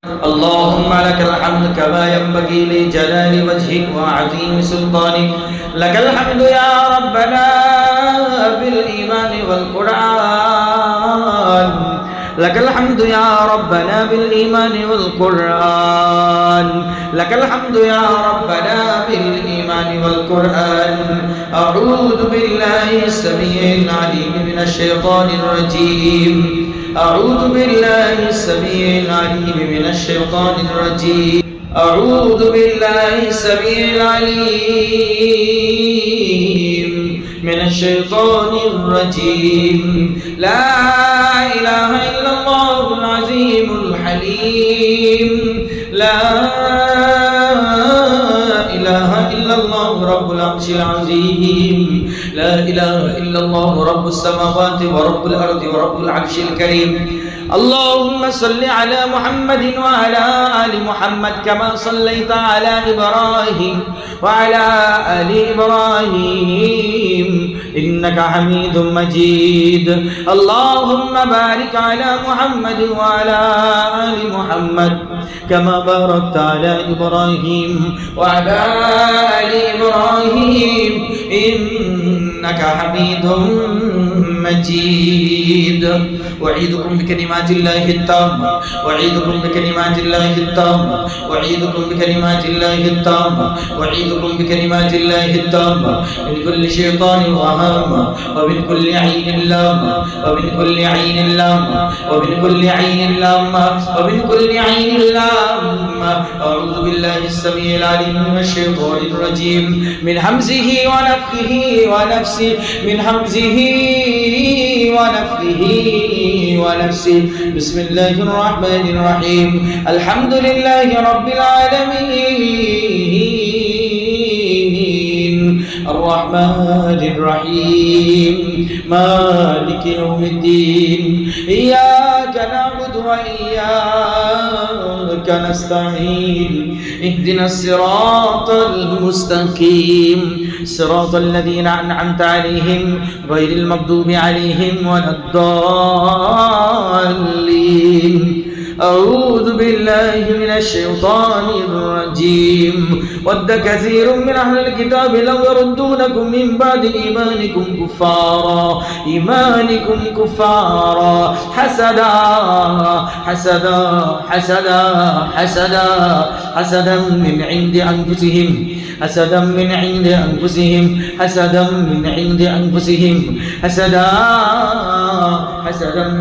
اللهم لك الحمد كما ينبغي لجلال وجهك وعظيم سلطانك. لك الحمد يا ربنا بالإيمان والقرآن. لك الحمد يا ربنا بالإيمان والقرآن. لك الحمد يا ربنا بالإيمان والقرآن. أعوذ بالله السميع العليم من الشيطان الرجيم. أعوذ بالله السميع العليم من الشيطان الرجيم. أعوذ بالله السميع العليم من الشيطان الرجيم. لا إله إلا الله العظيم الحليم. لا إله إلا الله رب العرش العظيم. لا إله إلا الله رب السماوات ورب الأرض ورب العرش الكريم. اللهم صل على محمد وعلى آل محمد كما صليت على إبراهيم وعلى آل إبراهيم إنك حميد مجيد. اللهم بارك على محمد وعلى آل محمد كما باركت على إبراهيم وعلى آل إبراهيم إنك حميد مجيد. أعيذكم بكلمات الله التامة. أعيذكم بكلمات الله التامة. أعيذكم بكلمات الله التامة. أعيذكم بكلمات الله التامة من كل شيطان وهامة ومن كل عين لامة ومن كل عين لامة ومن كل عين لامة ومن كل عين لامة. أعوذ بالله السميع العليم من الشيطان الرجيم من همزه ونفخه ونفسه. من همزه ونفخه ونفسه. بسم الله الرحمن الرحيم. الحمد لله رب العالمين الرحمن الرحيم مالك يوم الدين. إياك نعبد وإياك نستعين. اهدنا الصراط المستقيم صراط الذين أنعمت عليهم غير المغضوب عليهم ولا الضالين. أعوذ بالله من الشيطان الرجيم. ود كثير من أهل الكتاب لو يردونكم من بعد إيمانكم كفارا حسدا من عند أنفسهم. حسدا من عند أنفسهم. حسدا من عند أنفسهم. حسدا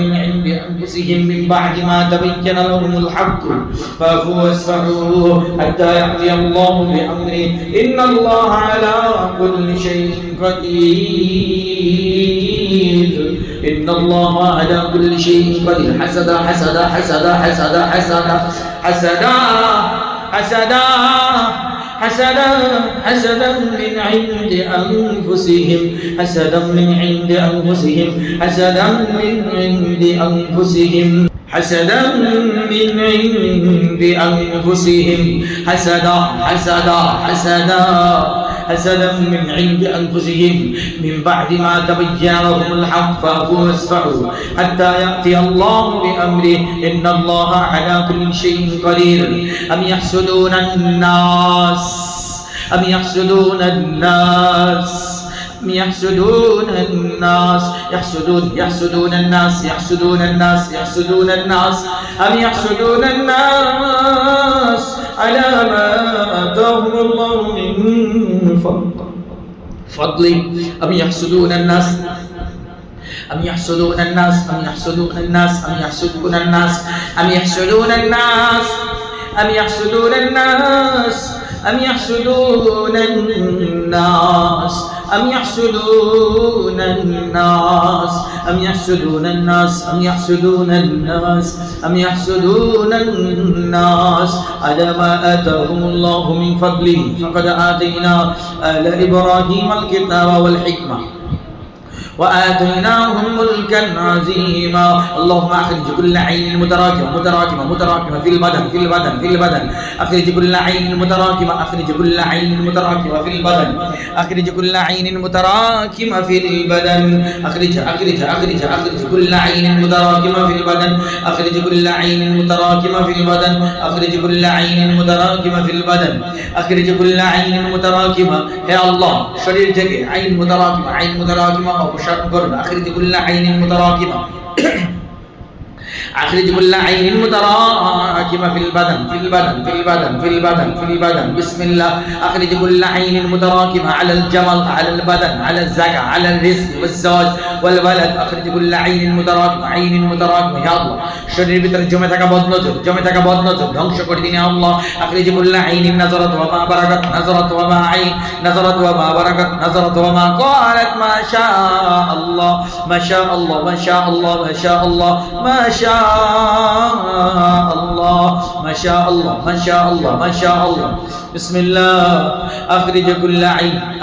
من عند أنفسهم من بعد ما تبين لهم الحق فاعفوا واصفحوا حتى يأتي الله بأمره إن الله على كل شيء قدير. إن الله على كل شيء قدير. حسدا حسدا حسدا حسدا حسدا حسدا حسدا حسدا حسدا من عند أنفسهم. حسدا من عند أنفسهم. حسدا من عند أنفسهم. حسدا من عند أنفسهم. حسدا حسدا حسدا حسدا من عند أنفسهم من بعد ما تبين لهم الحق فاعفوا واصفحوا حتى يأتي الله بأمره إن الله على كل شيء قدير. أم يحسدون الناس أم يحسدون الناس أم يحسدون الناس يحسدون الناس يحسدون الناس يحسدون الناس أم يحسدون الناس على ما آتاهم الله من فضله. أم يحسدون الناس أم يحسدون الناس أم يحسدون الناس أم يحسدون الناس أم يحسدون الناس أم يحسدون الناس أم يحسدون الناس أم يحسدون الناس أم يحسدون الناس أم يحسدون الناس أم يحسدون الناس على ما آتاهم الله من فضله فقد آتينا آل إبراهيم الكتاب والحكمة وآتيناهم ملكا عظيما اللهم أخرج كل عين متراكمة في البدن أخرج كل عين متراكمة في البدن أخرج كل عين متراكمة في البدن أخرج كل عين متراكمة في البدن أخرج كل عين متراكمة في البدن أخرج كل عين متراكمة في البدن أخرج كل عين متراكمة يا الله শরীর থেকে আইন মুতারাকিমা অপসারণ করুন أخرج كل عين متراكمة أخرج كل عين متراكمة في البدن بسم الله أخرج كل عين متراكمة على الجمل على البدن على الزكاة على الرزق والزواج والولد أخرج كل عين متراكمة يا الله শরীরের ভিতরে জমে থাকা বদনজর ধ্বংস করে দিন يا الله أخرج كل عين نظرت وما بركت نظرت وما بركت نظرت وما قالت ما شاء الله ما شاء الله بسم الله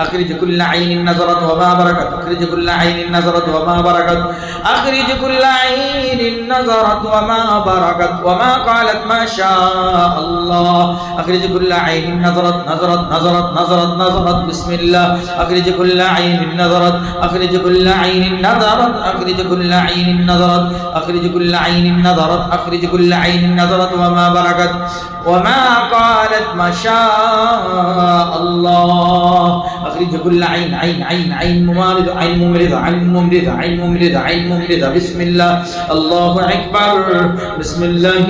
أخرج كل عين نظرت وما بركت أخرج كل عين نظرت وما بركت أخرج كل عين نظرت وما بركت وما قالت ما شاء الله أخرج كل عين نظرت بسم الله أخرج كل عين نظرت أخرج كل عين نظرت أخرج كل عين نظرت أخرج كل عين نظرت أخرج كل عين نظرت وما بركت وما قالت ما شاء الله أخرج كل عين ممرضة بسم الله الله أكبر بسم الله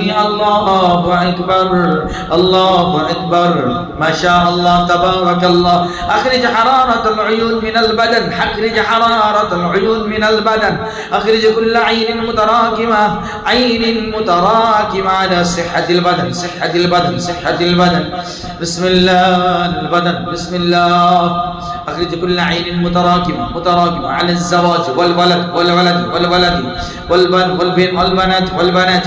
الله أكبر ما شاء الله تبارك الله أخرج حرارة العيون من البدن أخرج حرارة العيون من البدن أخرج كل عين متراكمة على صحة البدن بسم الله أخرج كل عين متراكمة على الزواج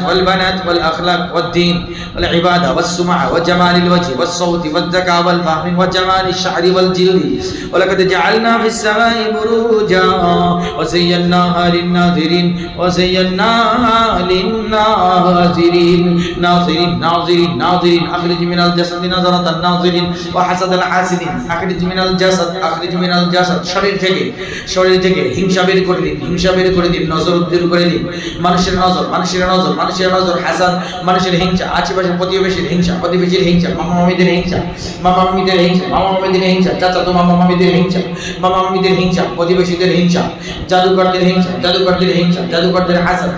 والبنات والأخلاق والدين والعبادة والسمعة وجمال الوجه والصوت والذكاء والفهم وجمال الشعر والجلد ولقد جعلنا في السماء بروجا وزيناها للناظرين ناظرين أخرج من الجسد نظرة الناظرين وحسد الحاسدين أخرج من الجسد শরীর থেকে হিংসা বের করে দিন নজর দূর করে দিন মানুষের নজর হাসাদ মানুষের হিংসা আশেপাশের প্রতিবেশীর হিংসা মামা মামিদের হিংসা চাচাতো মামা মামিদের হিংসা প্রতিবেশীদের হিংসা জাদুকরদের হিংসা জাদুকরদের হাসাদ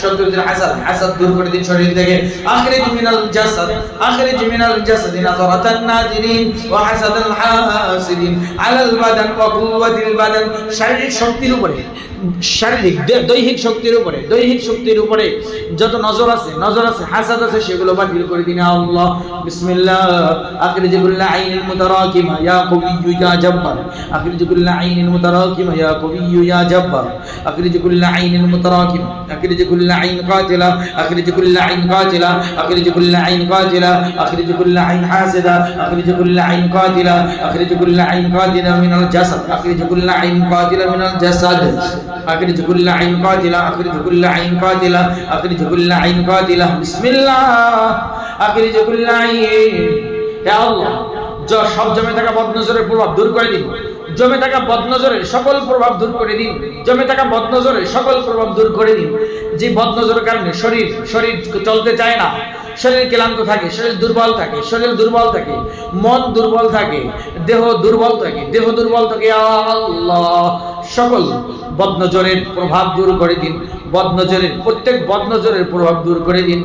শত্রুদের হাসাদ দূর করে দিন শরীর থেকে আখরিজ মিনাল জাসাদ নাযরাতান নাযিরিন ওয়া হাসাদাল হাসিদিন আলাল বাদান ওয়া কুওয়াতিল বাদান শারীরিক শক্তির উপরে দৈহিক শক্তির উপরে যত নজর আছে হাসাদ আছে সেগুলো বাতিল করে দিন আল্লাহ বিসমিল্লাহ আখরিজ কুল্লা আইনিন মুতারাকিমা ইয়া কবিয়্যু ইয়া জাব্বার আখরিজ কুল্লা আইনিন মুতারাকিমা ইয়া কবিয়্যু ইয়া জাব্বার আখরিজ কুল্লা আইনিন মুতারাকিমা আখরিজ কুল্লা আইন কাতিলা আখরিজ কুল্লা আইন কাতিলা আখরিজ কুল্লা আইন কাতিলা আখরিজ কুল্লা আইন হাসিদা আখরিজ কুল্লা আইন কাতিলা আখরিজ কুল্লা আইন কাতিলা মিনাল জাসাদ আখরিজ কুল্লা আইন কাতিলা মিনাল জাসাদ أخرج كل عين قاتلة أخرج كل عين قاتلة بسم الله أخرج كل عين يا الله সব জমে থাকা বদনজরের প্রভাব দূর করে দিন জমে থাকা বদনজরের সকল প্রভাব দূর করে দিন যে বদনজরের কারণে শরীর চলতে চায় না শরীর ক্লান্ত থাকে শরীর দুর্বল থাকে মন দুর্বল থাকে দেহ দুর্বল থাকে আল্লাহ সকল বদনজরের প্রভাব দূর করে দিন প্রত্যেক বদনজরের প্রভাব দূর করে দিন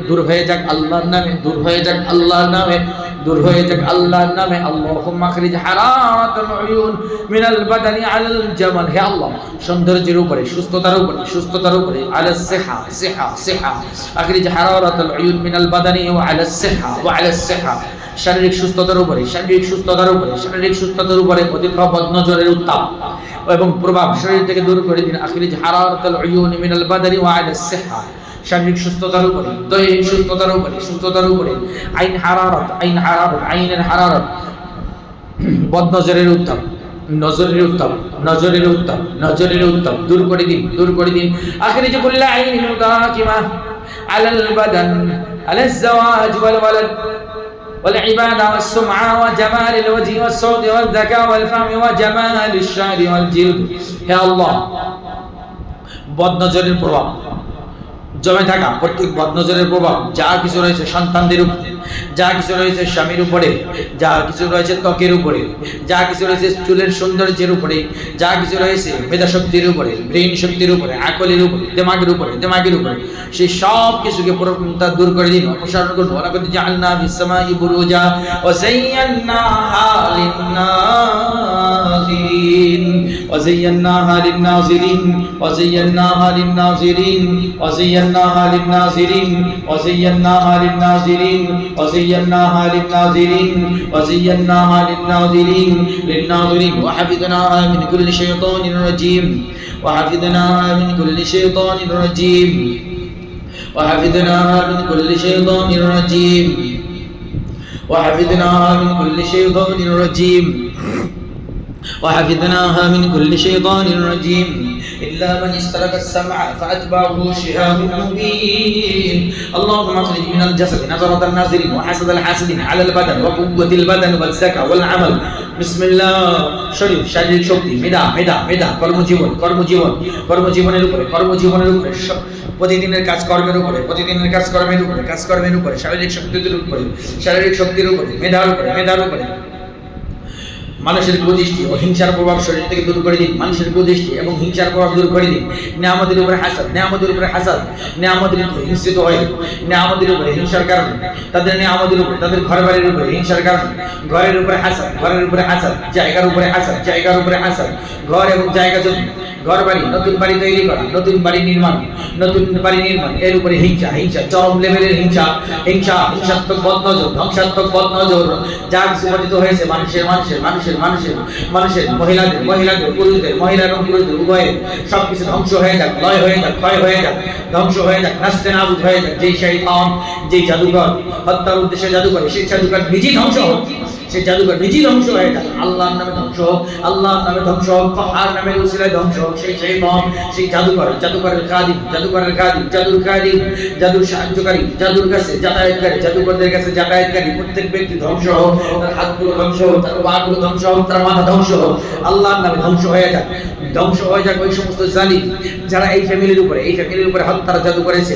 দূর হয়ে যাক আল্লাহর নামে আল্লাহুম্মা আখরিজ হারারাতাল উয়ুন মিনাল বাদানি আলাল জামাল হে আল্লাহ সৌন্দর্যের উপরে সুস্থতার উপরে আলাস সিহা আখরিজ হারারাতাল উয়ুন মিনাল বাদানি ওয়া আলাস সিহা শারীরিক সুস্থতার উপরে অধিক বদনজরের উত্তাপ এবং প্রভাব শরীর থেকে দূর করে দিন আখরিজ হারারাতাল উয়ুন মিনাল বাদানি ওয়া আলাস সিহা শারীরিক সুস্থতার উপরে দৈহিক সুস্থতার উপরে আইনের হারারত বদনজরের উত্তাপ নজরের উত্তাপ দূর করে দিন আখিরিজ কুল্লা আইনিন মুতাকিমা আলাল বাদান আলাল যাওয়াজ ওয়াল ওয়ালাদ والعبادة والسمعة وجمال الوجه والصوت والذكاء والفهم وجمال الشعر والجلد يا الله বদনজরের প্রভাব জমে থাকা প্রত্যেক বদনজরের প্রভাব যা কিছু রয়েছে সন্তানদের উপরে, যা কিছু রয়েছে স্বামীর উপরে, যা কিছু রয়েছে ত্বকের উপরে, যা কিছু রয়েছে চুলের সৌন্দর্যের উপরে, যা কিছু রয়েছে মেধাশক্তির উপরে, ব্রেইন শক্তির উপরে, আকলের উপরে, দেমাগের উপরে সেই সব কিছুকে পুরোটা দূর করে দিন, অপসারণ করুন। ওয়ালাকাদ জাআলনা ফিস সামাই বুরুজা ওয়া যায়্যানাহা লিন-নাযিরিন وزيناها للناظرين وزيناها للناظرين وزيناها للناظرين وزيناها للناظرين وزيناها للناظرين وزيناها للناظرين للناظرين وحفظناها من كل شيطان رجيم وحفظناها من كل شيطان رجيم وحفظناها من كل شيطان رجيم وحفظناها من كل شيطان رجيم وحفظناها من كل شيطان رجيم إلا من استرق السمع فأتبعه شهاب مبين اللهم اخرج من الجسد نظرة الناظرين وحسد الحاسدين على البدن وقوة البدن والزكاة والعمل بسم الله শরীর শারীরিক শক্তি মেধা কর্মজীবনের উপরে প্রতিদিনের কাজকর্মের উপরে শারীরিক শক্তির উপরে মেধার উপরে মানুষের কুদৃষ্টি ও হিংসার প্রভাব শরীর থেকে দূর করে দিন, মানুষের কুদৃষ্টি এবং হিংসার প্রভাব দূর করে দিন। নিয়ামতের উপরে হাসাদ নিয়ামতের উপরে হিংসিত হয়, নিয়ামতের উপরে হিংসার কারণে তাদের নিয়ামতের উপরে, তাদের ঘরবাড়ির উপরে হিংসার কারণে ঘরের উপরে হাসাদ জায়গার উপরে হাসাদ ঘর এবং জায়গা জমি, ঘর বাড়ি, নতুন বাড়ি তৈরি করা, নতুন বাড়ি নির্মাণ এর উপরে হিংসা চরম লেভেলের হিংসাত্মক বদনজর, ধ্বংসাত্মক বদনজর যা কিছু পতিত হয়েছে মানুষের মহিলাদের পুরুষদের, মহিলা এবং পুরুষদের উভয়ের সবকিছু ধ্বংস হয়ে যাক, লয় হয়ে যাক, ক্ষয় হয়ে যাক, ধ্বংস হয়ে যাক, নাস্তেনাবুদ হয়ে যাক। যেই শয়তান, যেই জাদুকর হত্যার উদ্দেশ্যে জাদু করে, সেই জাদুকর নিজেই ধ্বংস হোক, হয়ে যাক। আল্লাহর নামে ধ্বংস হোক, কাহার নামের উসিলায় ধ্বংস হোক সেই শয়তান, সেই জাদুকরের খাদিম, জাদুর সাহায্যকারী, জাদুর কাছে যাতায়াতকারী, জাদুকরদের কাছে যাতায়াতকারী প্রত্যেক ব্যক্তি ধ্বংস হোক, তার হাতগুলো ধ্বংস হোক, তার পাগুলো ধ্বংস হোক, তার মাথা ধ্বংস হোক। আল্লাহর নামে ধ্বংস হয়ে যাক ওই সমস্ত জালিম যারা এই ফ্যামিলির উপরে হত্যার জাদু করেছে,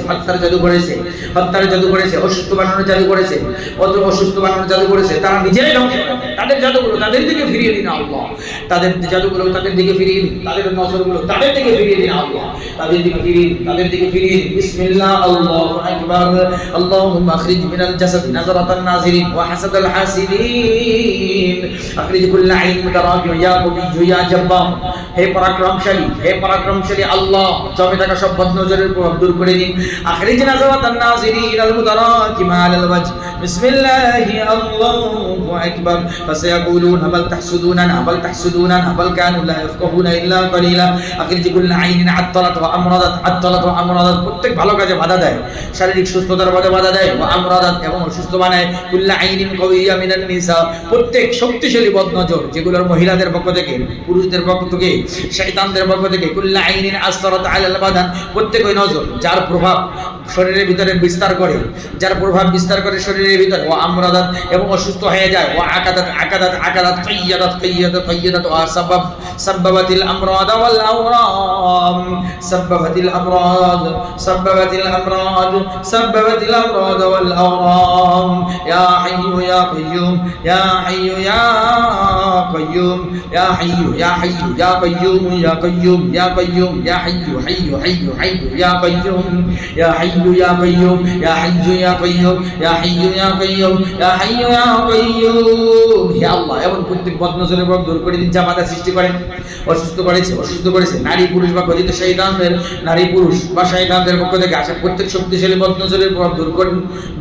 অসুস্থ বানানোর জাদু করেছে, তারা নিজেরাই ধ্বংস হয়ে যায়। তাদের জাদুগুলো তাদের দিকে ফিরিয়ে দিন আল্লাহ, তাদের নজরগুলো তাদের দিকে ফিরিয়ে দিন আল্লাহ, তাদের দিকে ফিরিয়ে দিন। বিসমিল্লাহ, আল্লাহু আকবার। আল্লাহুম্মা আখরিজ মিনাল জাসাদি নাযরাতান নাযিরিন ওয়া হাসাদাল হাসিদিন আখরিজ কুল্লা আইন মুতারাকিম ইয়া কবিয়্যু ইয়া জাব্বার। হে পরাক্রমশালী আল্লাহ, জমে থাকা সব বদনজরের প্রভাব দূর করে দিন। আখরিজ নাযরাতান নাযিরিন আল মুতারাকিম আলাল ওয়াজহ। বিসমিল্লাহি আল্লাহু আকবার। ফাসায়াকুলুনা বাল তাহসুদুনা বাল কানু লা ইয়াফকাহুনা ইল্লা কালিলা। আখরিজ কুল্লা আইনিন আত্তালাত ওয়া আমরাদাত। প্রত্যেক ভালো কাজে বাধা দেয়, শারীরিক সুস্থতার বাধা দেয়, ওয়া আমরাদাত এবং অসুস্থ বানায়। কুল্লা আইনিন কাওয়িয়্যা মিনান নিসা। প্রত্যেক শক্তিশালী বদনজর যেগুলোর মহিলাদের পক্ষ থেকে, পুরুষদের পক্ষ থেকে, শয়তানদের পক্ষ থেকে। কুল্লা আইনিন আসরাত আলাল বাদান। প্রত্যেক ওই নজর যার প্রভাব শরীরের ভিতরে বিস্তার করে শরীরের ভিতরে, ও আমরাদাত এবং অসুস্থ হয়ে যায়, ও আকাদাত কাইয়াদাত ওয়া সাব্বাবাতিল আমরাদ ওয়াল আওরাম। সাব্বাবাতিল আমরাদ ওয়াল আওরাম। ইয়া হাইয়্যু ইয়া কাইয়্যুম ইয়া হাইয়্যু ইয়া কাইয়্যুম ইয়া হাইয়্যু ইয়া হাইয়্যু ইয়া কাইয়্যুম ইয়া কাইয়্যুম ইয়া কাইয়্যুম ইয়া হাইয়্যু হাইয়্যু হাইয়্যু হাইয়্যু ইয়া কাইয়্যুম ইয়া হাইয়্যু ইয়া কাইয়্যুম ইয়া হাইয়্যু ইয়া কাইয়্যুম ইয়া হাইয়্যু ইয়া কাইয়্যুম ইয়া হাইয়্যু ইয়া কাইয়্যুম। হে আল্লাহ, এবং প্রত্যেক বদনজরের প্রভাব দূর করে দিন যা বাধা সৃষ্টি করে, অসুস্থ করেছে নারী পুরুষ বা কথিত শয়তানদের, নারী পুরুষ বা শয়তানদের পক্ষ থেকে আসা প্রত্যেক শক্তিশালী বদনজরের প্রভাব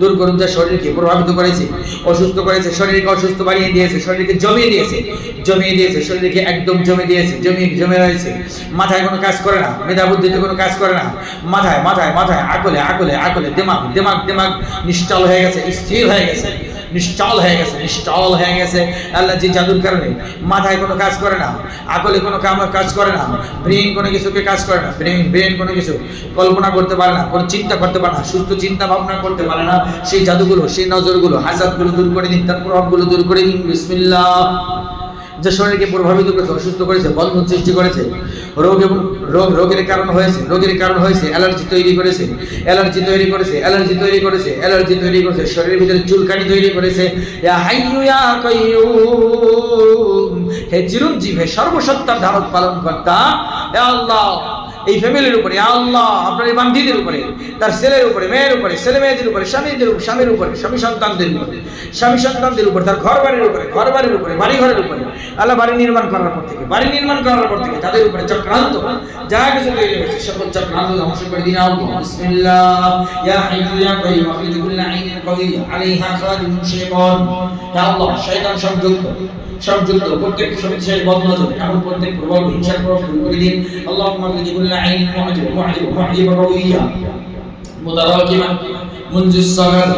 দূর করুন যা শরীরকে প্রভাবিত করেছে, অসুস্থ করেছে, শরীরকে অসুস্থ বানিয়ে দিয়েছে, শরীরকে জমিয়ে দিয়েছে, শরীরকে একদম জমে রয়েছে। মাথায় কোনো কাজ করে না, মেধা বুদ্ধিতে কোনো কাজ করে না, মাথায় আকলে দেমাগ নিশ্চল হয়ে গেছে, স্থির হয়ে গেছে, নিশ্চল হয়ে গেছে আল্লাহ। যে জাদুর কারণে মাথায় কোনো কাজ করে না, আকলে কোনো কাজ করে না, ব্রেন কোনো কিছুকে কাজ করে না, ব্রেন কোনো কিছু কল্পনা করতে পারে না, কোনো চিন্তা করতে পারে না, সুস্থ চিন্তা ভাবনা করতে পারে না, সেই জাদুগুলো, সেই নজরগুলো, হাসাদগুলো দূর করে দিন, তার প্রভাবগুলো দূর করে দিন। বিসমিল্লাহ। যে শরীরকে প্রভাবিত করেছে, অসুস্থ করেছে, বন্ধন সৃষ্টি করেছে, রোগের কারণ হয়েছে অ্যালার্জি তৈরি করেছে, শরীরের ভিতরে চুলকানি তৈরি করেছে। ইয়া হাইয়্যু ইয়া কাইয়্যুম, হে চিরঞ্জীব, হে সর্বসত্তার ধারক পালন কর্তা, হে আল্লাহ, এই ফ্যামিলির উপরে, আল্লাহ আপনার এই বান্ধীদের উপরে, তার ছেলের উপরে, মেয়ের উপরে, ছেলে মেয়েদের উপরে, স্বামীর উপরে, স্বামী সন্তানদের উপরে, তার ঘর বাড়ির উপরে, বাড়ি ঘরের উপরে, আল্লাহ বাড়ি নির্মাণ করার পর থেকে তাদের উপরে চক্রান্ত যা কিছু তৈরি হয়েছে সকল চক্রান্ত ধ্বংস করে দিন আল্লাহ। বিসমিল্লাহ। ইয়া হাইয়্যু ইয়া কাইয়্যুম আখিযু কুল্লা আইনিন কাওয়িয়্যা আলাইহা খাদিমুন শাইতান, হে আল্লাহ শয়তান সংযুক্ত প্রত্যেক শক্তিশালী বদনজর, এমন প্রত্যেক প্রবল হিংসার প্রভাব দূর করে দিন। আল্লাহুম্মা আখিযু কুল্লা আইনিন মুআজিব কাওয়িয়্যা মুতারাকিমা মুনযিস সাগার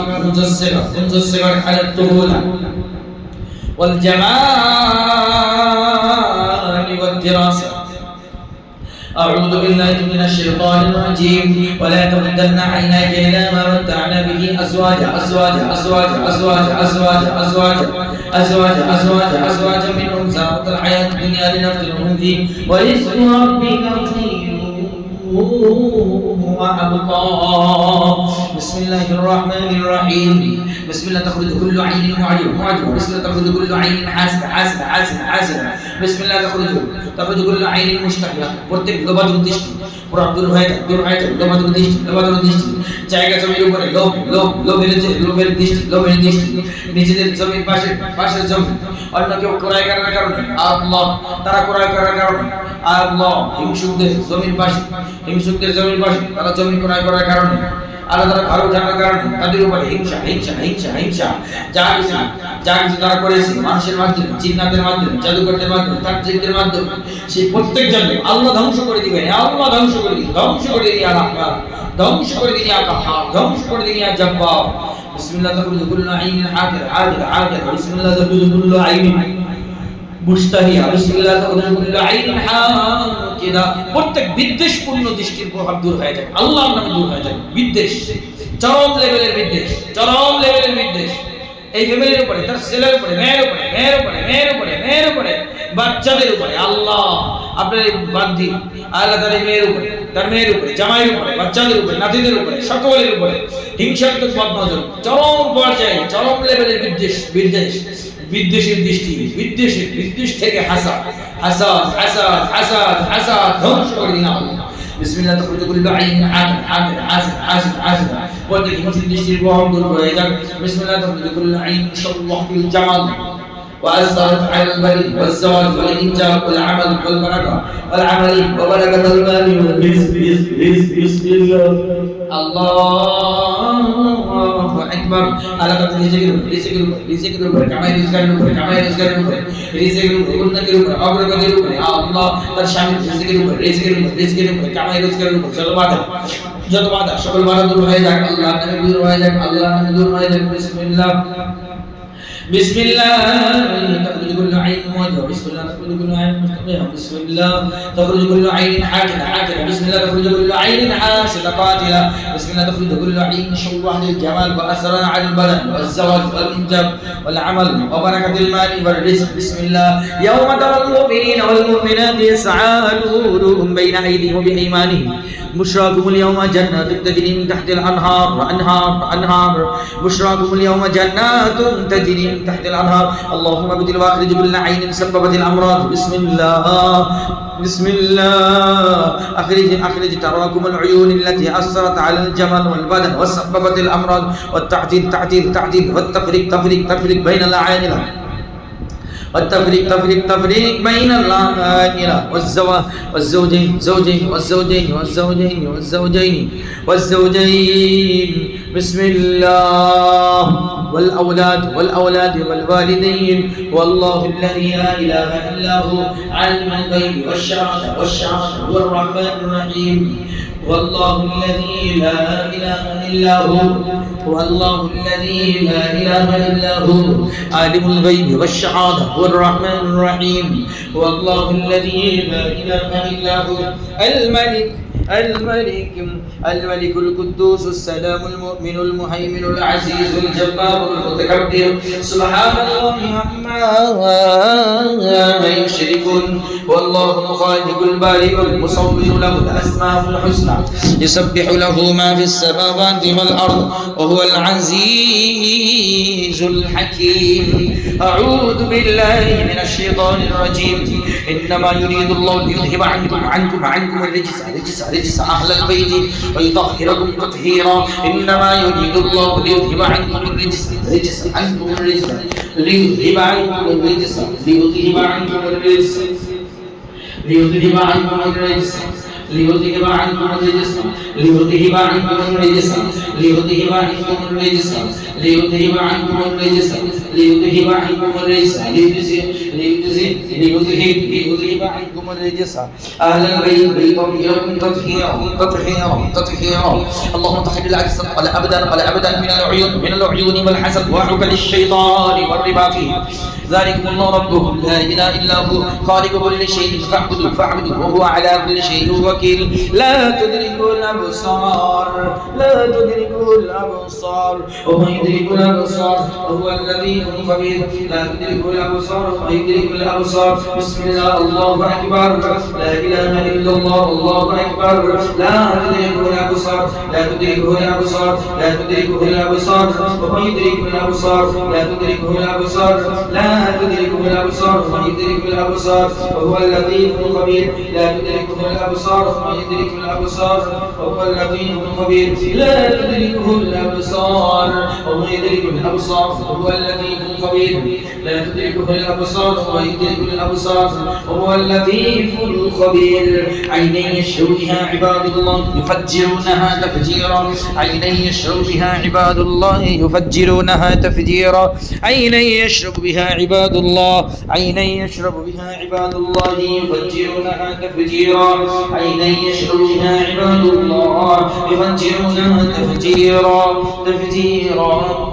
আলা তুহুলা والجمال والدراسة. أعوذ بالله من الشيطان الرجيم. ولا تمدن عيناك إلى ما متعنا به أزواجا منهم زهرة الحياة الدنيا لنفتنهم فيه ورزق ربك خير وأبقى. بسم الله الرحمن الرحيم. بسم الله تخرج كل عين معجب. بسم الله تخرج كل عين حاسد. بسم الله تخرج كل عين مشتهية. প্রত্যেক লোভাতুর দৃষ্টি পুরো দূর হয়ে যায়, লোভাতুর দৃষ্টি জায়গা জমির উপরে লোভের দৃষ্টি নিজেদের জমির পাশের জমি অন্য কেউ ক্রয় করার কারণে আল্লাহ, তারা ক্রয় করার কারণে আল্লাহ, হিংসুকদের জমির পাশে তারা জমি ক্রয় করার কারণে আল্লাহ, তারা ঘর উঠানোর কারণে তাদের উপরে হিংসা যা কিছু তারা করেছে মানুষের মাধ্যমে, জিন্নাতের মাধ্যমে, জাদুকরদের মাধ্যমে, তান্ত্রিকদের মাধ্যমে, সেই প্রত্যেক জন্য আল্লাহ ধ্বংস করে দিবেন। আল্লাহ ধ্বংস করে দিন ইয়া রাহমান, ধ্বংস করে দিন ইয়া কাহ্হার, ধ্বংস করে দিন ইয়া জব্বার। বিসমিল্লাহ তাখরুজু কুল্লু আইনিন হাকির। বিসমিল্লাহ তাখরুজু কুল্লু আইনিন মুস্তাহিয়া। বিসমিল্লাহ তাখরুজু কুল্লু আইনিন হাকিদা। প্রত্যেক বিদ্বেষপূর্ণ দৃষ্টির প্রভাব দূর হয়ে যায়, আল্লাহর নামে দূর হয়ে যায়। বিদ্বেষ, চরম লেভেলের বিদ্বেষ এই ফ্যামিলির উপরে, তার ছেলের উপরে, মেয়ের উপরে, বাচ্চাদের উপরে, আল্লাহ আপনার এই বান্ধী, আল্লাহ তার মেয়ের উপরে, জামাইয়ের উপরে, বাচ্চাদের উপরে, নাতিদের উপরে, সকলের উপরে হিংসাত্মক বদনজর, চরম পর্যায়ে, চরম লেভেলের বিদ্বেষের দৃষ্টি, বিদ্বেষ থেকে হাসাদ ধ্বংস করে দিন আল্লাহ। বিসমিল্লাহ তাখরুজু কুল্লু আইনিন হাসিদ। প্রত্যেক হিংসার দৃষ্টির প্রভাব দূর হয়ে যাক। বিসমিল্লাহ তাখরুজু কুল্লু আইনিন শাল্লাহুল জামাল وأثرت على البريد والزواج والإنجاب والعمل والبركة وبركة المال والرزق. بسم الله الله أكبر. على قدر রিজিকের উপরে কামাই রোজগারের উপরে উন্নতির উপরে অগ্রগতির উপরে আল্লাহ, তার স্বামীর রিজিকের উপরে কামাই রোজগারের উপরে যত বাধা সকল বাধা দূর হয়ে যাক, আল্লাহ নামে দূর হয়ে যাক। বিসমিল্লাহ। بسم الله تخرج كل عين موجهة. بسم الله تخرج كل عين مستقيمة. بسم الله تخرج كل عين حاكمة. بسم الله تخرج كل عين حاسدة قاتلة. بسم الله تخرج كل عين شوه للجمال وأسرى على البدن والزواج والإنجاب والعمل وبركة المال والرزق. بسم الله يوم ترى المؤمنين والمؤمنات يسعى نورهم بين أيديهم وبأيمانهم بشراكم اليوم جنات تجري من تحت الأنهار بشراكم اليوم جنات تجري من تحت الأنهار. اللهم ابدل واخرج كل عين سببت الأمراض. بسم الله أخرج تراكم العيون التي أثرت على الجمال والبدن وسببت الأمراض والتعديل والتفريق بين الأعيان والتفريق بين العائلة والزوجين. بسم الله والأولاد والوالدين. والله الذي لا إله إلا هو عالم الغيب والشهادة هو الرحمن الرحيم. والله الذي لا إله إلا هو والله الذي لا إله إلا هو عالم الغيب والشهادة هو الرحمن الرحيم. والله الذي لا إله إلا هو الملك القدوس السلام المؤمن المهيمن العزيز الجبار المتكبر سبحان الله عما يشركون. والله الخالق البارئ المصور له الأسماء الحسنى يسبح له ما في السماوات والأرض وهو العزيز الحكيم. أعوذ بالله من الشيطان الرجيم. إنما يريد الله ليذهب عنكم الرجس أهل البيت ويطهركم تطهيرا. إنما يريد الله ليذهب عنكم الرجس ليذهب عنكم الرجس ليذهب عنكم الرجس ليذهب عنكم الرجس ليذهب عنكم الرجس ليذهب عنكم الرجس ليذهب عنكم الرجس ليذهب عنكم الرجس ليذهب عنكم الرجس ليذهب عنكم الرجس أهل البيت ويطهركم تطهيرا. اللهم طهر الأجساد والأبدان من العيون والحسد وعقل الشيطان والربا فيه. ذلكم الله ربكم لا إله إلا هو خالق كل شيء فاعبدوه وهو على كل شيء وكيل. لا تدركه الأبصار وهو يدرك الأبصار وهو اللطيف الخبير. لا تدركه الأبصار وهو يدرك الأبصار. بسم الله الله أكبر لا إله إلا الله الله أكبر. لا تدركه الأبصار وهو يدرك الأبصار. لا تدركه الأبصار وهو يدرك الأبصار وهو اللطيف الخبير. لا تدركه الأبصار وهو يدرك الأبصار وهو اللطيف الخبير. لا تدركه الأبصار وهو يدرك الأبصار وهو اللطيف الخبير. لا تدركه الأبصار وهو يدرك الأبصار وهو اللطيف الخبير. عيني يشرب بها عباد الله يفجرونها تفجيرا. عيني يشرب بها عباد الله يفجرونها تفجيرا. عيني يشرب بها عباد الله يفجرونها تفجيرا. عيني يشرب بها عباد الله يفجرونها تفجيرا.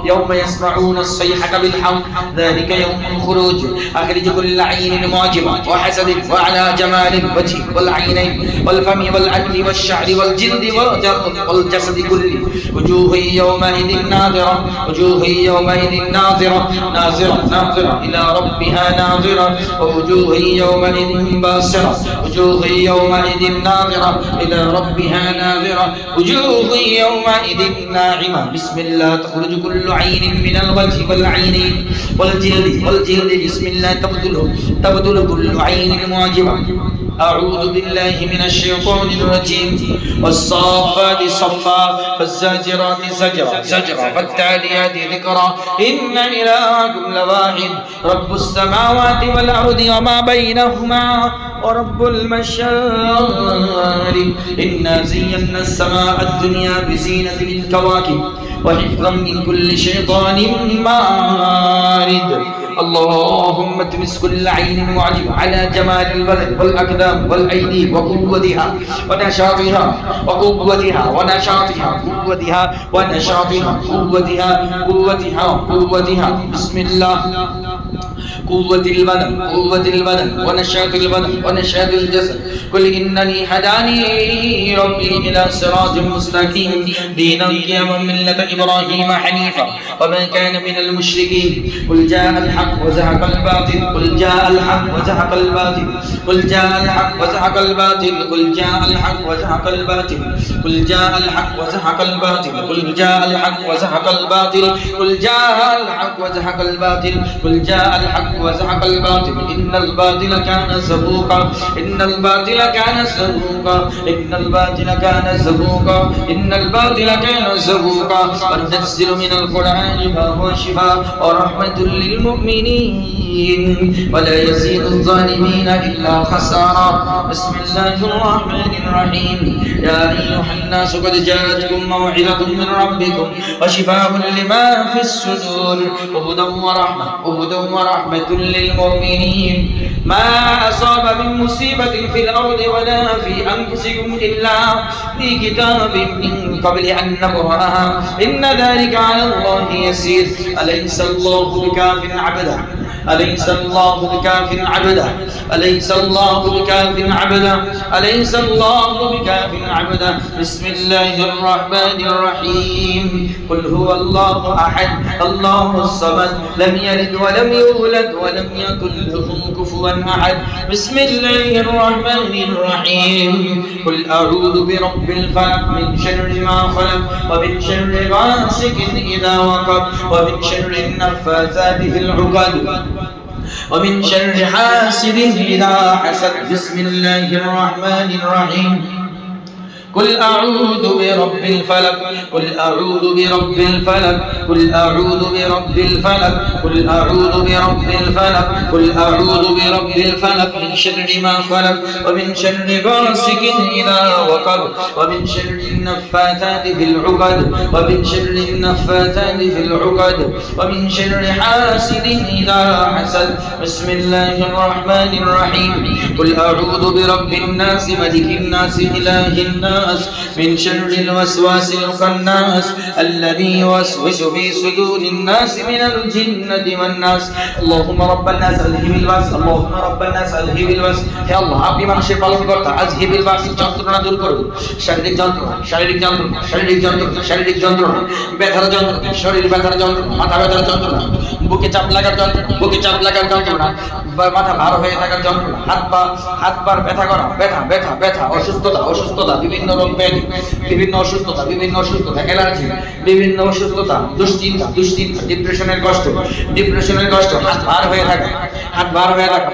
يوم يسمعون الصيحة بالحق ذلك يوم الخروج. أخرج كل عين معجبة وحسد وعلى جمال الوجه والعينين والفم والأنف والشعر والجلد والجسد كله. وجوه يومئذ ناظرة ناظرة إلى ربها ناظرة. ووجوه يومئذ باسرة ناظرة إلى ربها ناظرة. وجوه يومئذ ناعمة. بسم الله تخرج كل عين من الوجه والعينين والجلد. بسم الله تبذل كل عين معجبة. أعوذ بالله من الشيطان الرجيم. والصافات صفا فالزاجرات زجرا فالتاليات ذكرا. إن إلهكم لواحد رب السماوات والأرض وما بينهما ورب المشارق. إنا زينا السماء الدنيا بزينة الكواكب وحفظا من كل شيطان مارد. اللهم تمس كل عين معجب على جمال البدن والأقدام والأيدي وقوتها ونشاطها. بسم الله قوة البدن ونشاط الجسد. قل إنني هداني ربي إلى صراط مستقيم دينا قيما ملة إبراهيم حنيفا وما كان من المشركين. قل جاء الحق وزهق الباطل قل جاء الحق وزهق الباطل قل جاء الحق وزهق الباطل قل جاء الحق وزهق الباطل قل جاء الحق وزهق الباطل قل جاء الحق وزهق الباطل قل جاء الحق وزهق الباطل قل جاء جاء الحق وزهق الباطل إن الباطل كان زهوقا إن الباطل كان زهوقا إن الباطل كان زهوقا إن الباطل كان زهوقا وننزل من القرآن ما هو شفاء ورحمة للمؤمنين ولا يزيد الظالمين إلا خسارا بسم الله الرحمن الرحيم يا أيها الناس قد جاءتكم موعظة من ربكم وشفاء لما في الصدور وهدى ورحمة للمؤمنين ما أصاب من مصيبة في الأرض ولا في أنفسكم إلا في كتاب من قبل أن نبرأها إن ذلك على الله يسير أليس الله بكاف عبدا أليس الله بكاف عبدا أليس الله بكاف عبدا أليس الله بكاف عبدا بسم الله الرحمن الرحيم قل هو الله أحد الله الصمد لم يلد ولم يولد ولم يكن له كفوا أحد بسم الله الرحمن الرحيم قل أعوذ برب الفلق من شر ما خلق ومن شر غاسق إذا وقب ومن شر النفاثات في العقد ومن شر حاسد إذا حسد بسم الله الرحمن الرحيم قل أعوذ برب الفلق قل أعوذ برب الفلق قل أعوذ برب الفلق قل أعوذ برب الفلق قل أعوذ برب الفلق من شر ما خلق ومن شر غاسق إذا وقب ومن شر النفاثات في العقد ومن شر النفاثات في العقد ومن شر حاسد إذا حسد بسم الله الرحمن الرحيم قل أعوذ برب الناس ملك الناس إله الناس من شر الوسواس الخناس الذي يوسوس في صدور الناس من الجنة والناس اللهم رب الناس أذهب البأس اللهم رب الناس أذهب البأس হে আল্লাহ আপনি মানুষের পালনকর্তা আযহিবিল বাস যন্ত্রণা দূর করুন শারীরিক যন্ত্রণা শারীরিক যন্ত্রণা ব্যথার যন্ত্রণা শরীর ব্যথার যন্ত্রণা মাথা ব্যথার যন্ত্রণা বুকে চাপ লাগার যন্ত্রণা মাথা ভার হয়ে থাকার যন্ত্রণা হাত পার ব্যথা করা ব্যথা অসুস্থতা বিভিন্ন রোগ ব্যাধি বিভিন্ন অসুস্থতা অ্যালার্জি বিভিন্ন অসুস্থতা দুশ্চিন্তা ডিপ্রেশনের কষ্ট হাত ভার হয়ে থাকা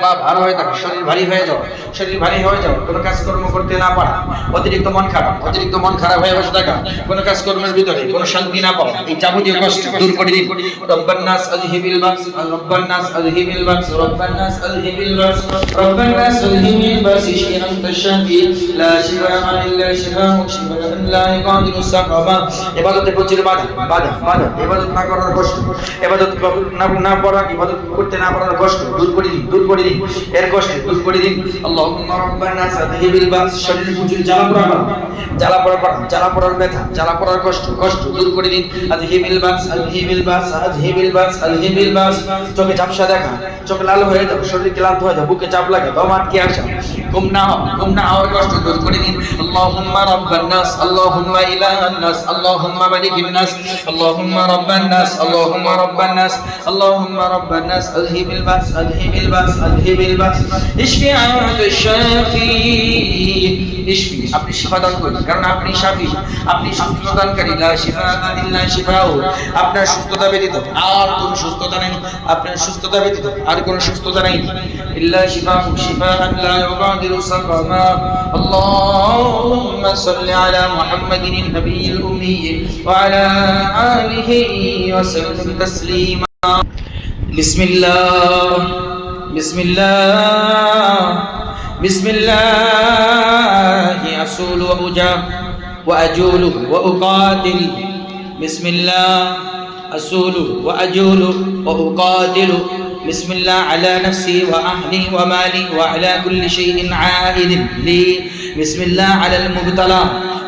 পা ভার হয়ে থাকা শরীর ভারী হয়ে যাওয়া কোনো কাজকর্ম করতে না পারা অতিরিক্ত মন খারাপ হয়ে বসে থাকা কোনো কাজকর্মের ভিতরে কোনো শান্তি না পাওয়া এই যাবতীয় কষ্ট দূর করে দিন রব্বান নাস আযহিবিল বাস রব্বান নাস আযহিবিল বাস রব্বান নাস আযহিবিল বাস রব্বান নাস আযহিবিল বাস আনতা শাফি লা শিফা ইল্লা শিফাউক শিফাআন লা ইগাদিরু সাকামা ইবাদতে প্রচুর বাধা ইবাদত না করার কষ্ট ইবাদত না পড়া ইবাদত করতে না পারার কষ্ট দূর করে দিন এর কষ্ট দূর করে দিন আল্লাহুম্মা রাব্বান নাস আযহিবিল বাস শরীর প্রচুর জ্বালা পড়ার ব্যথা জ্বালা পড়ার কষ্ট দূর করে দিন আযহিবিল বাস চোখে ঝাপসা দেখা চোখ লাল হয়ে যাবে শরীর ক্লান্ত হয়ে যাবে বুকে চাপ লাগে দম আটকে আসে ঘুম না হওয়ার কষ্ট দূর করে দিন আল্লাহুম্মা রাব্বান নাস আল্লাহুম্মা ইলাহান নাস আল্লাহুম্মা মালিকান নাস আল্লাহুম্মা রাব্বান নাস আল্লাহুম্মা রাব্বান নাস আযহিবিল বাস ইশফি আনতা শাফি ইশফি আপনি শিফা দান করুন কারণ আপনি শাফি আপনি সুস্থতা দানকারী লা শিফা ইল্লা শিফাউ আপনার সুস্থতা ব্যতীত আর কোনো সুস্থতা নেই ইল্লা শিফাউ শিফাআন লা ইউগাদিরু সাকামা আল্লাহুম্মা সাল্লি আলা মুহাম্মাদিন নবিয়্যিল উম্মি ওয়া আলা আলিহি ওয়া সাল্লাম তাসলিমা বিসমিল্লাহ আসুল ওয়া উজাব ওয়া আজুলু ওয়া উকাতিল বিসমিল্লাহ أسول وأجول وأقاتل بسم الله على نفسي وأهلي ومالي وعلى كل شيء عائد لي بسم الله على المبتلى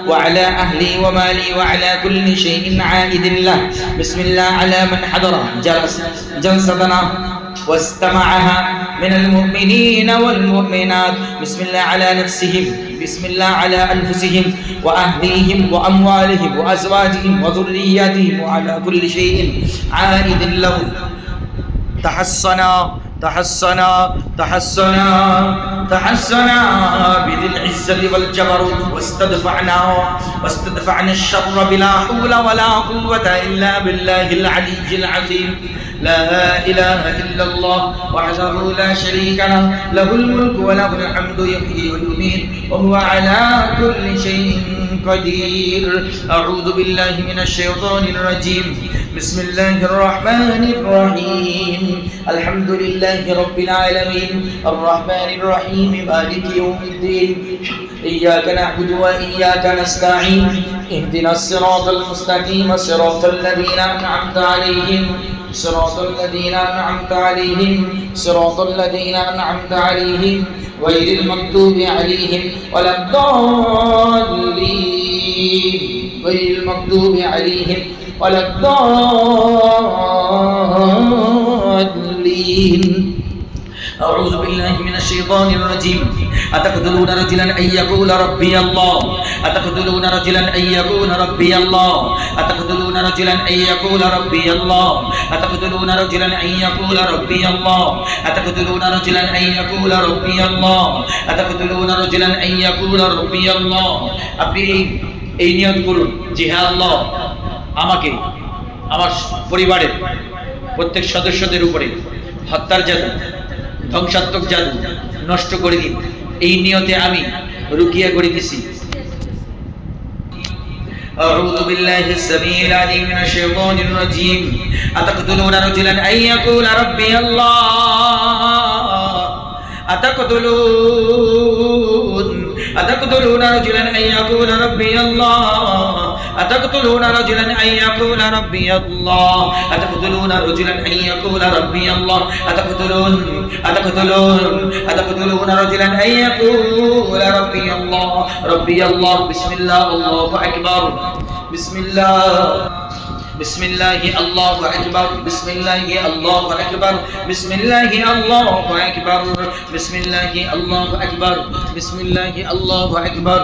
وعلى أهلي ومالي وعلى كل شيء عائد له بسم الله على من حضر جلستنا واستمعها من المؤمنين والمؤمنات بسم الله على نفسهم بسم الله على أنفسهم وأهليهم وأموالهم وأزواجهم وذرياتهم وعلى كل شيء عائد لهم تحصنا تحسنا بذي العزة والجبروت واستدفعنا الشر بلا حول ولا قوة إلا بالله العلي العظيم لا إله إلا الله وحده لا شريك له له الملك وله الحمد يحيي ويميت وهو على كل شيء قدير أعوذ بالله من الشيطان الرجيم بسم الله الرحمن الرحيم الحمد لله رب العالمين الرحمن الرحيم مالك يوم الدين إياك نعبد وإياك نستعين اهدنا الصراط المستقيم صراط الذين أنعمت عليهم صراط الذين أنعمت عليهم غير المغضوب عليهم ولا الضالين أعوذ بالله من الشيطان الرجيم أتقتلون رجلا أن يقول ربي الله أتقتلون رجلا أن يقول ربي الله أتقتلون رجلا أن يقول ربي الله أتقتلون رجلا أن يقول ربي الله أتقتلون رجلا أن يقول ربي الله أتقتلون رجلا أن يقول ربي الله আপনি এই নিয়ত করুন যে হে আল্লাহ আমাকে আমার পরিবারের প্রত্যেক সদস্যদের উপরে হত্যার জাদু ধ্বংসাত্মক জাদু নষ্ট করে দিন এই নিয়তে আমি রুকিয়া করে দিছি أعوذ بالله السميع العليم من الشيطان الرجيم أتقتلون رجلا أن يقول ربي الله أتقتلون رجلا أن يقول ربي الله أتقتلون رجلا أن يقول ربي الله أتقتلون رجلا أن يقول ربي الله أتقتلون رجلا أن يقول ربي الله ربي الله بسم الله الله أكبر بسم الله الله أكبر بسم الله الله أكبر بسم الله الله أكبر بسم الله الله أكبر بسم الله الله أكبر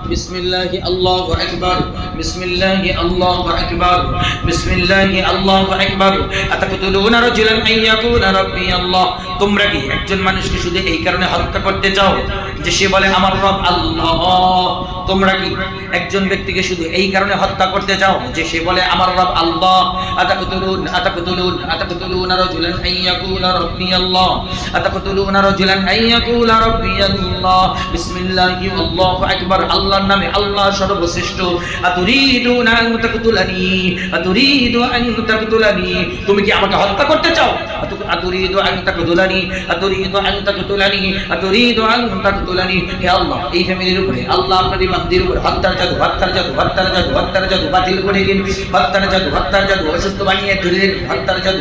بسم الله الله أكبر بسم الله الله أكبر بسم الله الله أكبر أتقتلون رجلا أن يقول ربي الله তোমরা কি একজন মানুষকে শুধু এই কারণে হত্যা করতে চাও যে সে বলে আমার রব আল্লাহ তোমরা কি একজন ব্যক্তিকে শুধু এই কারণে হত্যা করতে চাও যে সে বলে আমার রব আল্লাহ أتقتلون رجلا أن يقول ربي الله أتقتلون رجلا أن يقول ربي الله بسم الله الله أكبر الله নামে আল্লাহ সর্বশ্রেষ্ঠ আতুরিদুনা আন তাকতুলানি তুমি কি আমাকে হত্যা করতে চাও আতুরিদু আন তাকতুলানি হে আল্লাহ এই ফ্যামিলির উপরে আল্লাহ আপনার বান্দির উপরে হত্যার জাদু বাতিল করে দিন হত্যার জাদু অসুস্থ বানিয়ে তুলে দিন হত্যার জাদু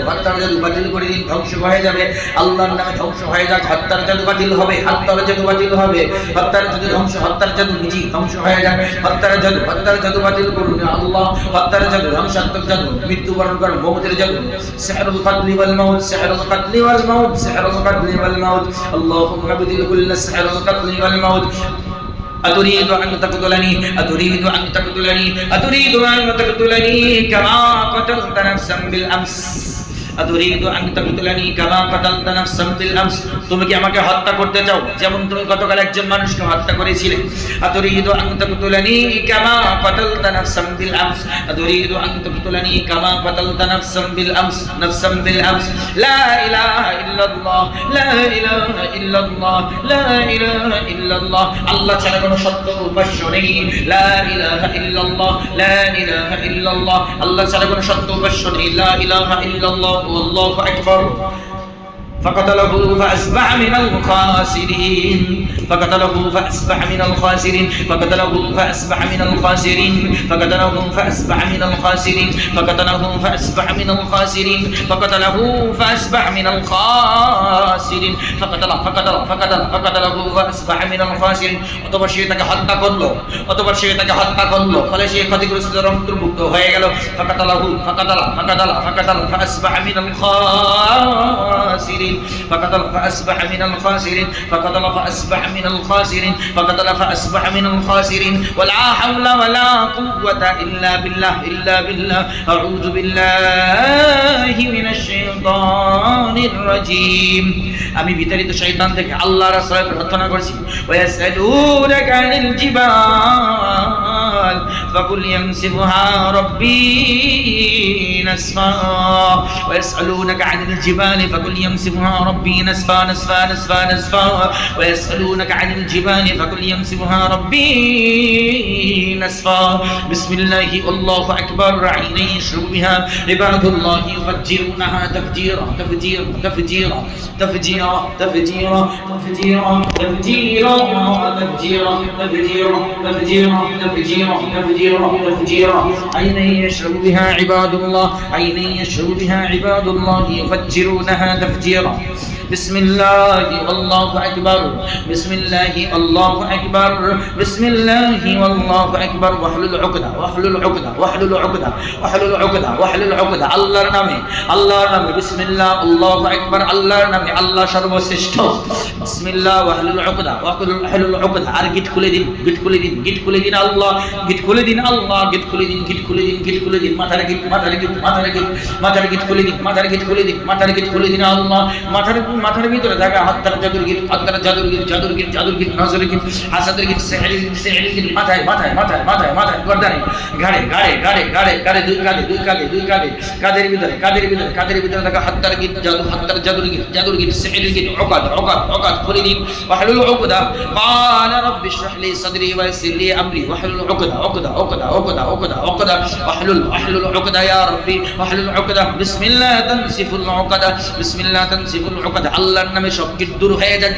বাতিল করে দিন ধ্বংস হয়ে যাবে আল্লাহর নামে ধ্বংস হয়ে যাক হত্যার জাদু বাতিল হবে হত্যার জাদু ধ্বংস হত্যার জাদু নিজেই ধ্বংস হয়ে যাক হত্যার জাদু বাতিল করুন আল্লাহ হত্যার জাদু ধ্বংসাত্মক জাদু মৃত্যুবরণ করার মৌতের জাদু সিহরুল কতলি ওয়াল মাউত আল্লাহুম্মা বিদিল কুল্ল সিহরুল কতলি ওয়াল মাউত أتريد أن تقتلني كما قتلت نفسا بالأمس أتريد أن تقتلني كما قتلت نفسا بالأمس তুমি কি আমাকে হত্যা করতে চাও যেমন তুমি গতকাল একজন মানুষকে হত্যা করেছিলে أتريد أن تقتلني كما قتلت نفسا بالأمس أتريد أن تقتلني كما قتلت نفسا بالأمس لا إله إلا الله আল্লাহ ছাড়া কোনো সত্য উপাস্য নেই لا إله إلا الله আল্লাহ ছাড়া কোনো সত্য উপাস্য নেই لا إله إلا الله والله أكبر فقتله فأصبح من الخاسرين فقتله فأصبح من الخاسرين فقتله فأصبح من الخاسرين فقتله فأصبح من الخاسرين فقتله فأصبح من الخاسرين فقتله فأصبح من الخاسرين فقتله فأصبح من الخاسرين অতঃপর সে তাকে হত্যা করলো ফলে সে ক্ষতিগ্রস্ত অন্তর্ভুক্ত হয়ে গেল فقتله فأصبح من الخاسرين فقتل فأصبح من الخاسرين فقتل فأصبح من الخاسرين فقتل فأصبح من الخاسرين ولا حول ولا قوة إلا بالله أعوذ بالله من الشيطان الرجيم আমি বিতাড়িত শয়তান থেকে আল্লাহর রাস্তায় প্রার্থনা করছি। ওয়ায়াসআলুনাকা আনিল জিবাল ফাকুল ইয়ানসিফুহা রাব্বি নাসফা ওয়ায়াসআলুনাকা আনিল জিবালি ফাকুল ইয়ানসিফুহা রাব্বি নাসফা নাসফা নাসফা নাসফা ওয়ায়াসআলুনাকা আনিল জিবালি ফাকুল ইয়ানসিফুহা রাব্বি নাসফা বিসমিল্লাহি আল্লাহু আকবার আইনা ইয়াশরাবু বিহা ইবাদুল্লাহি ইউফজ্জিরুনাহা তাফজীরা তাফজীরা তাফজীরা تفجيرا تفجيرا تفجيرا تفجيرا تفجيرا تفجيرا تفجيرا تفجيرا تفجيرا تفجيرا عينا يشرب بها عباد الله عينا يشرب بها عباد الله يفجرونها تفجيرا بسم الله والله أكبر بسم الله الله أكبر بسم الله والله أكبر واحلل عقدة واحلل عقدة واحلل عقدة واحلل عقدة واحلل عقدة الله نامي الله نامي بسم الله الله أكبر الله نامي الله সর্বশ্রেষ্ঠ বিসমিল্লাহ ওয়াহলুল উকদা ওয়াহলুল উকদা আর গিট খুলে দিন গিট খুলে দিন গিট খুলে দিন আল্লাহ গিট খুলে দিন আল্লাহ গিট খুলে দিন গিট খুলে দিন গিট খুলে দিন মাথার গিট মাথার গিট মাথার গিট মাথার গিট খুলে দিন মাথার গিট খুলে দিন মাথার গিট খুলে দিন আল্লাহ মাথার ভিতরে থাকা হাতটার জাদুর গিট হাতটার জাদুর গিট জাদুর গিট জাদুর গিট নজরের গিট হাসাদের গিট সেহরির গিট মাথায় মাথায় মাথায় মাথায় মাথায় গর্দানে ঘাড়ে ঘাড়ে ঘাড়ে ঘাড়ে ঘাড়ে দুই কাঁধে দুই কাঁধে দুই কাঁধে কাঁধের ভিতরে কাঁধের ভিতরে কাঁধের ভিতরে থাকা হাতটার গিট জাদু হাতটার জাদুর গিট জাদুর গিট সেহরির গিট عقد عقد عقد خلدي واحلل عقدة قال رب اشرح لي صدري ويسر لي امري واحلل عقدة عقدة عقدة عقدة عقدة عقدة واحلل عقدة يا ربي واحلل عقدة بسم الله تنسف العقدة بسم الله تنسف العقدة আল্লাহর নামে সব গিট দূর হয়ে যাক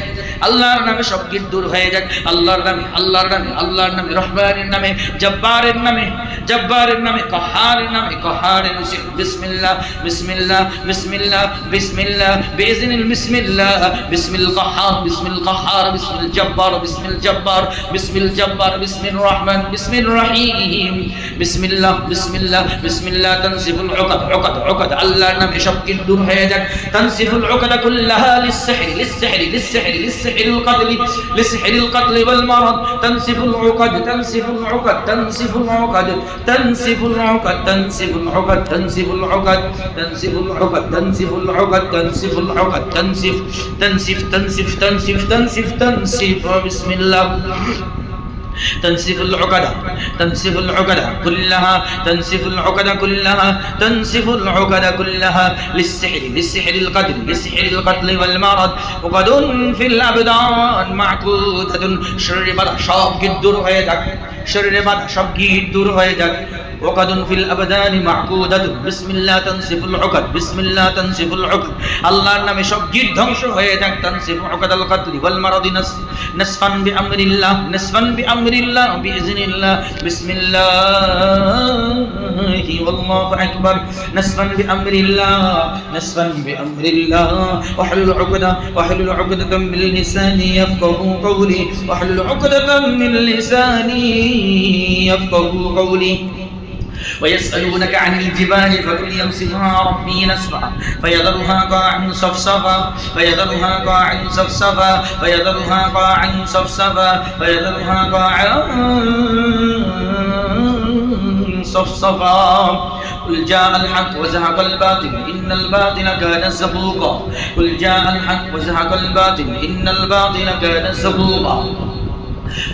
আল্লাহর নামে সব গিট দূর হয়ে যাক আল্লাহর নামে আল্লাহর নামে আল্লাহর নামে রহমানের নামে জব্বারের নামে জব্বারের নামে কাহারের নামে কাহারের বিসমিল্লাহ বিসমিল্লাহ বিসমিল্লাহ বিসমিল্লাহ বিইذن বিসমিল্লাহ بسم القهار بسم القهار بسم الجبار بسم الجبار بسم الجبار بسم الرحمن بسم الرحيم بسم الله بسم الله بسم الله تنسف العقد عقد عقد الله نام شق الدور هيدك تنسف العقد كلها للسحر للسحر للسحر للسحر القتل لسحر القتل والمرض تنسف العقد تنسف العقد تنسف العقد تنسف العقد تنسف العقد تنسف العقد تنسف العقد تنسف العقد تنسف العقد تنسف تنسف تنسف تنسف تنسف تنسف بسم الله تنسف العقدة تنسف العقدة كلها تنسف العقدة كلها تنسف العقدة كلها للسحر للسحر القتل للسحر القتل والمرض وقد في الأبدان معقودة شر بلا شاب الدور هيدك شر بلا شاب الدور هيدك وقد في الأبدان معقودة بسم الله تنسف العقد بسم الله تنسف العقد الله نامে সব গিট ধ্বংস হয়ে যাক تنسف عقد القتل والمرض نسفا بأمر الله نسفا بأمر الله بإذن الله بسم الله والله أكبر نسفا بأمر الله نسفا بأمر الله واحلل عقدة واحلل عقدة من لساني يفقهوا قولي واحلل عقدة من لساني يفقهوا قولي ويسألونك عن الجبال فقل ينسفها ربي نسفا فيذرها قاعا صفصفا فيذرها قاعا صفصفا فيذرها قاعا صفصفا فيذرها قاعا صفصفا قل جاء الحق وزهق الباطل إن الباطل كان زهوقا قل جاء الحق وزهق الباطل إن الباطل كان زهوقا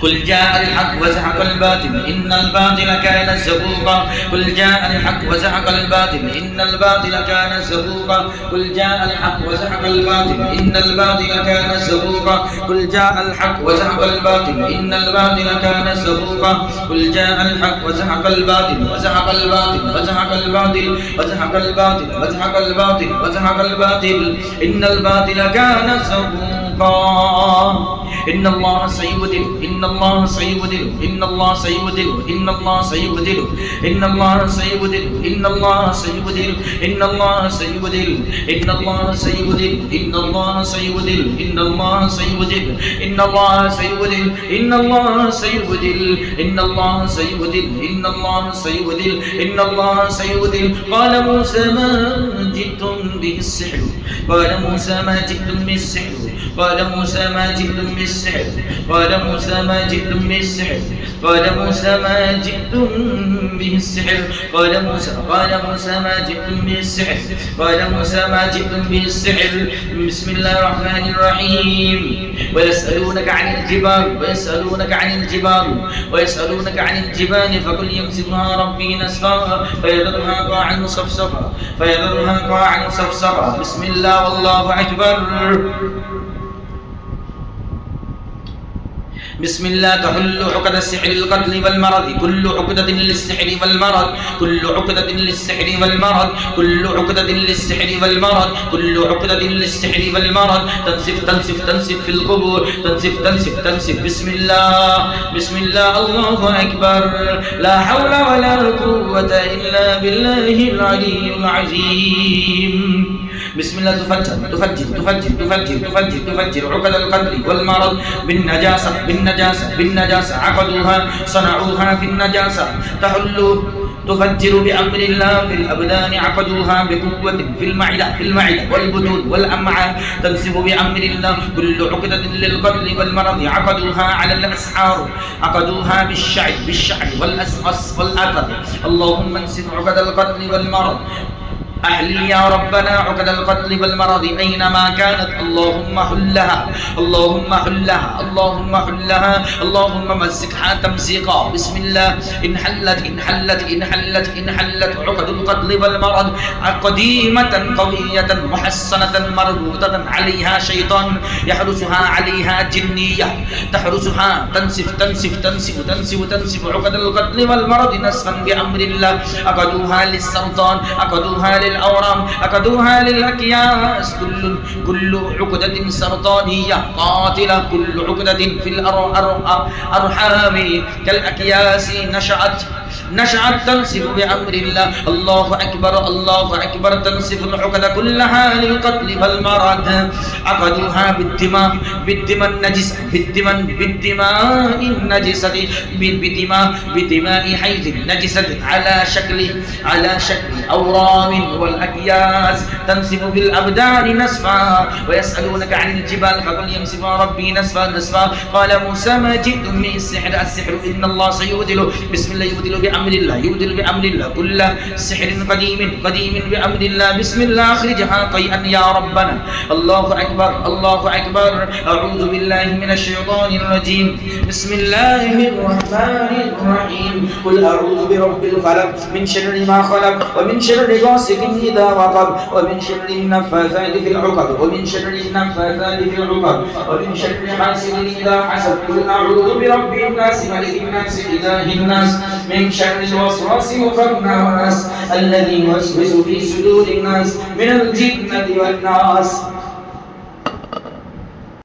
قل جاء الحق وزهق الباطل إن الباطل كان زهوقا قل جاء الحق وزهق الباطل إن الباطل كان زهوقا قل جاء الحق وزهق الباطل إن الباطل كان زهوقا قل جاء الحق وزهق الباطل إن الباطل كان زهوقا قل جاء الحق وزهق الباطل وزهق الباطل وزهق الباطل وزهق الباطل وزهق الباطل وزهق الباطل إن الباطل كان زهوقا إن الله سيبدل إن الله سيبدل إن الله سيبدل إن الله سيبدل إن الله سيبدل إن الله سيبدل إن الله سيبدل إن الله سيبدل إن الله سيبدل إن الله سيبدل إن الله سيبدل إن الله سيبدل إن الله سيبدل إن الله سيبدل إن الله سيبدل قال موسى ما جئتم به السحر قال موسى ما جئتم به السحر قال موسى ما جئتم به السحر قال موسى ما جئتم به السحر قال موسى ما جئتم به السحر قال موسى ما جئتم به السحر قال موسى ما جئتم به السحر بسم الله الرحمن الرحيم ويسألونك عن الجبال فقل ينسفها ربي نسفا فيذرها قاعا صفصفا بسم الله والله أكبر بسم الله تحل عقد السحر القتل والمرض كل عقدة للسحر والمرض كل عقدة للسحر والمرض كل عقدة للسحر والمرض كل عقدة للسحر والمرض تنسف في القبور تنسف بسم الله الله أكبر لا حول ولا قوة إلا بالله العلي العظيم بسم الله تفجر عقد القتل والمرض بالنجاسة عقدوها صنعوها في النجاسة تحل تفجر بأمر الله في الأبدان عقدوها بقوة في المعدة والبطون والأمعاء تنسف بأمر الله كل عقدة للقتل والمرض عقدوها على الأسحار عقدوها بالشعر والأسقص والأثر اللهم انسف عقد القتل والمرض أحل يا ربنا عقد القتل والمرض أينما كانت اللهم حلها اللهم مزقها تمزيقا بسم الله إن حلت عقد القتل والمرض قديمة قوية محصنة مربوطة عليها شيطان يحرسها عليها جنية تحرسها تنسف عقد القتل والمرض نسفا بأمر الله عقدوها للسرطان عقدوها للأورام عقدوها للأكياس كل عقدة سرطانية قاتلة كل عقدة في الأرحام كالأكياس نشأت تنسف بأمر الله الله أكبر تنسف العقد كلها للقتل والمرض عقدوها بالدماء النجسة بدماء حيث النجسة على شكل أورام والأكياس تنسف في الأبدان نسفا ويسألونك عن الجبال فقل ينسفها ربي نسفا قال موسى ما جئتم به السحر إن الله سيبدل بسم الله يبدل بأمر الله كل سحر قديم بأمر الله بسم الله أخرجها قيئا يا ربنا الله أكبر أعوذ بالله من الشيطان الرجيم بسم الله الرحمن الرحيم قل أعوذ برب الفلق من شر ما خلق ومن شر غاسق إذا وقب ومن شر النفاثات في العقد ومن شر حاسد إذا حسد قل أعوذ برب الناس ملك الناس إله الناس من شر الوسواس الخناس الذي يوسوس في صدور الناس من الجنة والناس